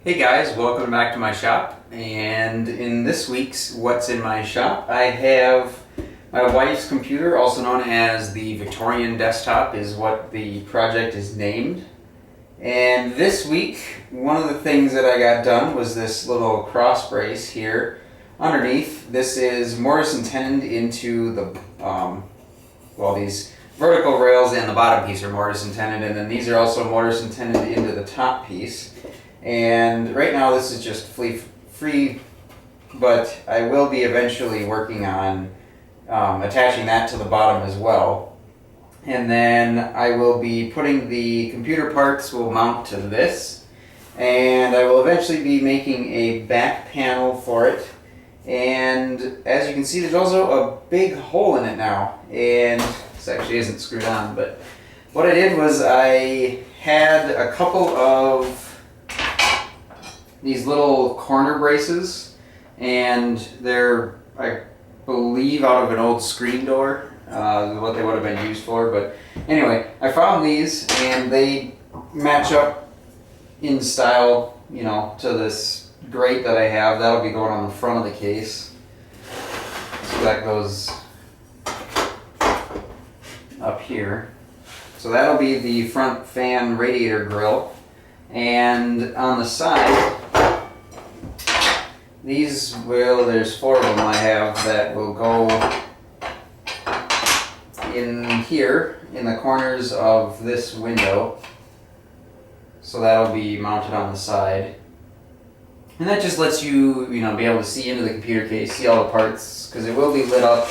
Hey guys, welcome back to my shop. And in this week's What's in My Shop, I have my wife's computer, also known as the Victorian Desktop, is what the project is named. And this week, one of the things that I got done was this little cross brace here underneath. This is mortise and tenon into the, these vertical rails and the bottom piece are mortise and tenon, and then these are also mortise and tenon into the top piece. And right now this is just free, but I will be eventually working on attaching that to the bottom as well. And then I will be putting the computer parts will mount to this, and I will eventually be making a back panel for it. And as you can see, there's also a big hole in it now, and this actually isn't screwed on, but what I did was I had a couple of these little corner braces, and they're, I believe, out of an old screen door, what they would have been used for. But anyway, I found these and they match up in style, you know, to this grate that I have. That'll be going on the front of the case. So that goes up here. So that'll be the front fan radiator grill. And on the side, there's 4 of them I have that will go in here in the corners of this window. So that'll be mounted on the side. And that just lets you, be able to see into the computer case, see all the parts, because it will be lit up,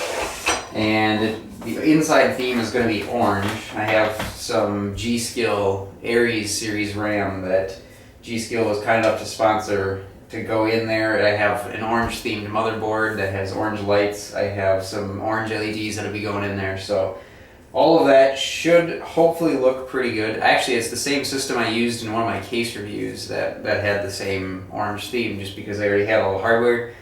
and the inside theme is going to be orange. I have some d.skill Aries series RAM that d.skill was kind enough to sponsor to go in there. I have an orange themed motherboard that has orange lights. I have some orange LEDs that'll be going in there. So all of that should hopefully look pretty good. Actually, it's the same system I used in one of my case reviews that had the same orange theme, just because I already had all the hardware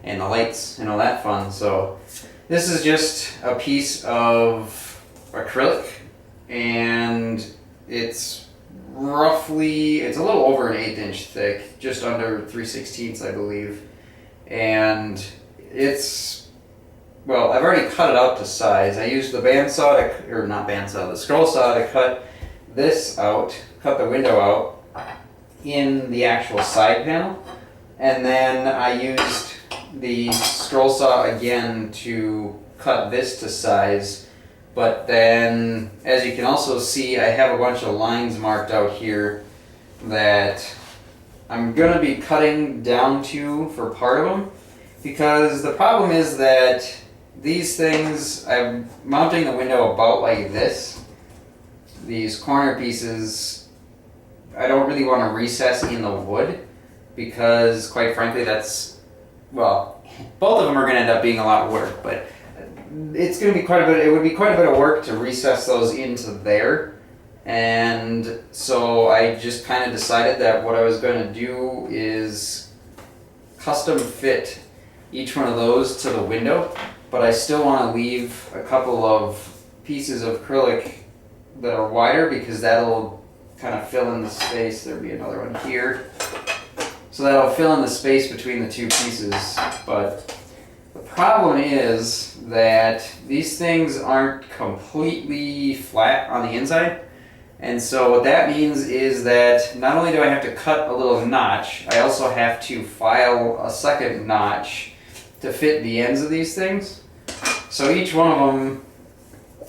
and the lights and all that fun. So this is just a piece of acrylic, and it's a little over an 1/8 inch thick, just under 3/16 I believe. And I've already cut it out to size. I used the the scroll saw to cut this out, cut the window out in the actual side panel. And then I used the scroll saw again to cut this to size. But then, as you can also see, I have a bunch of lines marked out here that I'm going to be cutting down to for part of them, because the problem is that these things, I'm mounting the window about like this. These corner pieces, I don't really want to recess in the wood, because quite frankly both of them are going to end up being a lot of work, but it's going to be it would be quite a bit of work to recess those into there. And so I just kind of decided that what I was going to do is custom fit each one of those to the window, but I still want to leave a couple of pieces of acrylic that are wider, because that'll kind of fill in the space. There'll be another one here. So that'll fill in the space between the two pieces. But the problem is that these things aren't completely flat on the inside. And so what that means is that not only do I have to cut a little notch, I also have to file a second notch to fit the ends of these things. So each one of them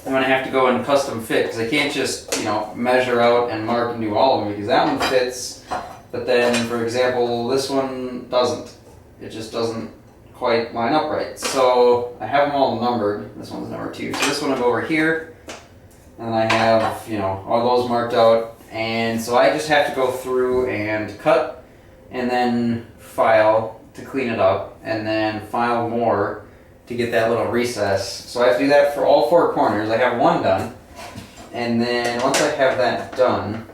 I'm going to have to go and custom fit, because I can't just, measure out and mark and do all of them, because that one fits, but then, for example, this one doesn't. It just doesn't quite line up right. So I have them all numbered. This one's number 2. So this one will go over here, and I have, all those marked out. And so I just have to go through and cut, and then file to clean it up, and then file more to get that little recess. So I have to do that for all 4 corners. I have one done, and then once I have that done,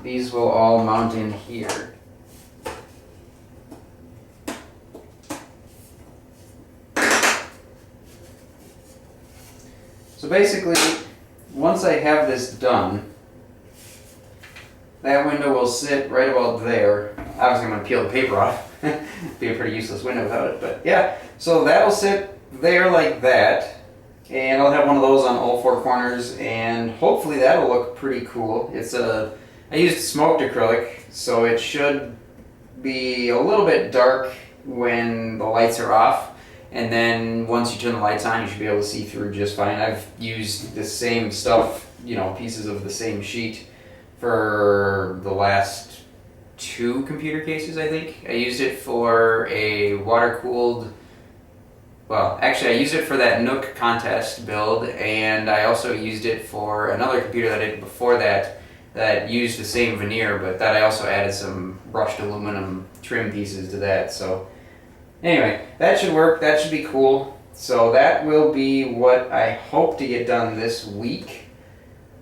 these will all mount in here. So basically, once I have this done, that window will sit right about there. Obviously I'm going to peel the paper off. Be a pretty useless window without it, but yeah. So that'll sit there like that, and I'll have one of those on all four corners, and hopefully that'll look pretty cool. I used smoked acrylic, so it should be a little bit dark when the lights are off, and then once you turn the lights on you should be able to see through just fine. I've used the same stuff, pieces of the same sheet for the last 2 computer cases, I think. I used it for a water-cooled, well, actually I used it for that Nook contest build, and I also used it for another computer that I did before that used the same veneer, but that I also added some brushed aluminum trim pieces to that. So anyway, that should work, that should be cool. So that will be what I hope to get done this week,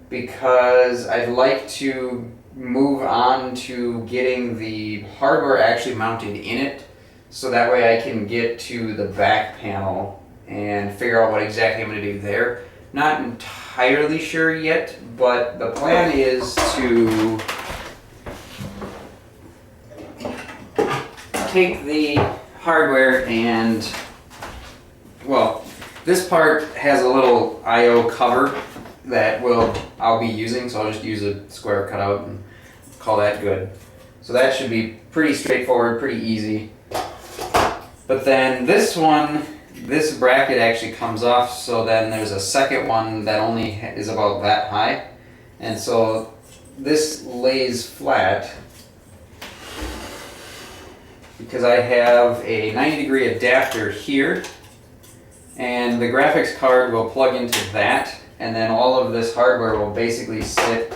because I'd like to move on to getting the hardware actually mounted in it, so that way I can get to the back panel and figure out what exactly I'm going to do there. Not entirely sure yet, but the plan is to take the hardware and, well, this part has a little I/O cover that I'll be using, so I'll just use a square cutout and call that good. So that should be pretty straightforward, pretty easy. But then this bracket actually comes off, so then there's a second one that only is about that high. And so this lays flat because I have a 90-degree adapter here, and the graphics card will plug into that, and then all of this hardware will basically sit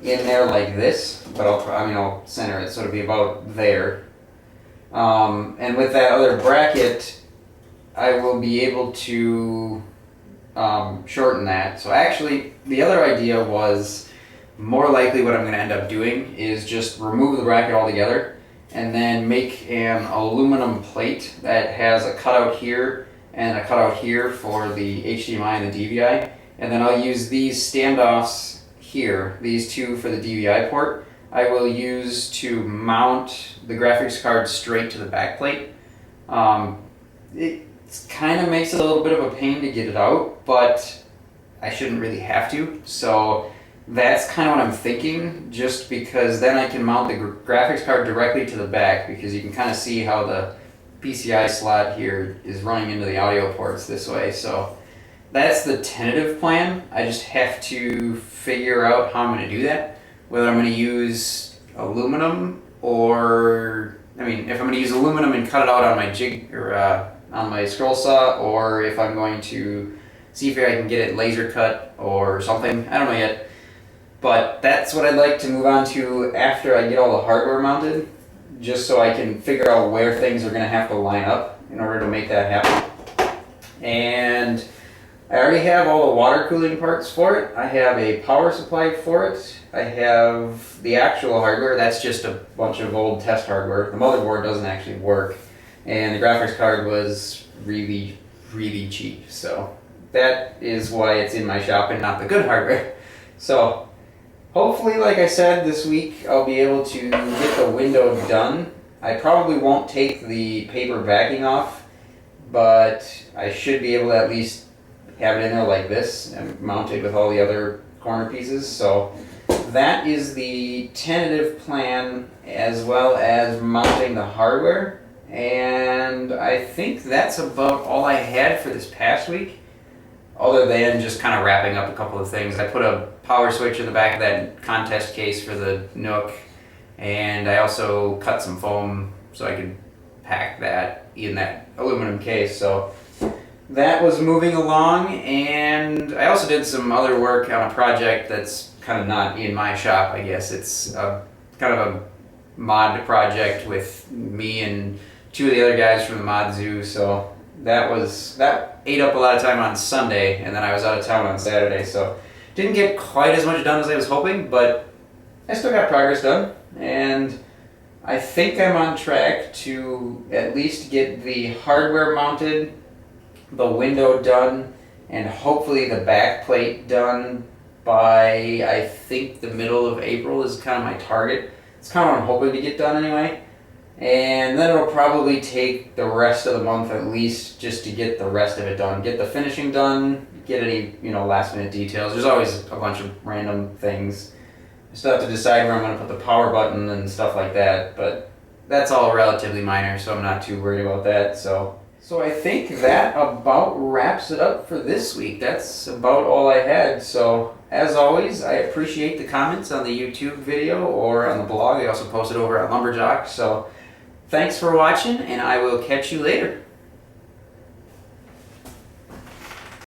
in there like this, but I'll center it so it'll be about there. And with that other bracket, I will be able to shorten that. So actually, the other idea was, more likely what I'm going to end up doing is just remove the bracket altogether and then make an aluminum plate that has a cutout here and a cutout here for the HDMI and the DVI. And then I'll use these standoffs here, these two for the DVI port, I will use to mount the graphics card straight to the back plate. It kind of makes it a little bit of a pain to get it out, but I shouldn't really have to. So that's kind of what I'm thinking, just because then I can mount the graphics card directly to the back, because you can kind of see how the PCI slot here is running into the audio ports this way. So that's the tentative plan. I just have to figure out how I'm going to do that. Whether I'm going to use aluminum or, if I'm going to use aluminum and cut it out on my jig or on my scroll saw, or if I'm going to see if I can get it laser cut or something. I don't know yet. But that's what I'd like to move on to after I get all the hardware mounted, just so I can figure out where things are going to have to line up in order to make that happen. And I already have all the water cooling parts for it. I have a power supply for it. I have the actual hardware. That's just a bunch of old test hardware. The motherboard doesn't actually work. And the graphics card was really, really cheap. So that is why it's in my shop and not the good hardware. So hopefully, like I said, this week I'll be able to get the window done. I probably won't take the paper backing off, but I should be able to at least have it in there like this and mounted with all the other corner pieces. So that is the tentative plan, as well as mounting the hardware. And I think that's about all I had for this past week, other than just kind of wrapping up a couple of things. I put a power switch in the back of that contest case for the Nook, and I also cut some foam so I could pack that in that aluminum case. So that was moving along, and I also did some other work on a project that's kind of not in my shop, I guess. It's kind of a mod project with me and two of the other guys from the mod zoo. So that ate up a lot of time on Sunday, and then I was out of town on Saturday, so didn't get quite as much done as I was hoping, but I still got progress done, and I think I'm on track to at least get the hardware mounted, the window done, and hopefully the back plate done by, I think, the middle of April is kind of my target. It's kind of what I'm hoping to get done anyway. And then it'll probably take the rest of the month at least just to get the rest of it done. Get the finishing done, get any, last minute details. There's always a bunch of random things. I still have to decide where I'm going to put the power button and stuff like that, but that's all relatively minor, so I'm not too worried about that. So I think that about wraps it up for this week. That's about all I had. So as always, I appreciate the comments on the YouTube video or on the blog. I also posted over at Lumberjack. So thanks for watching, and I will catch you later.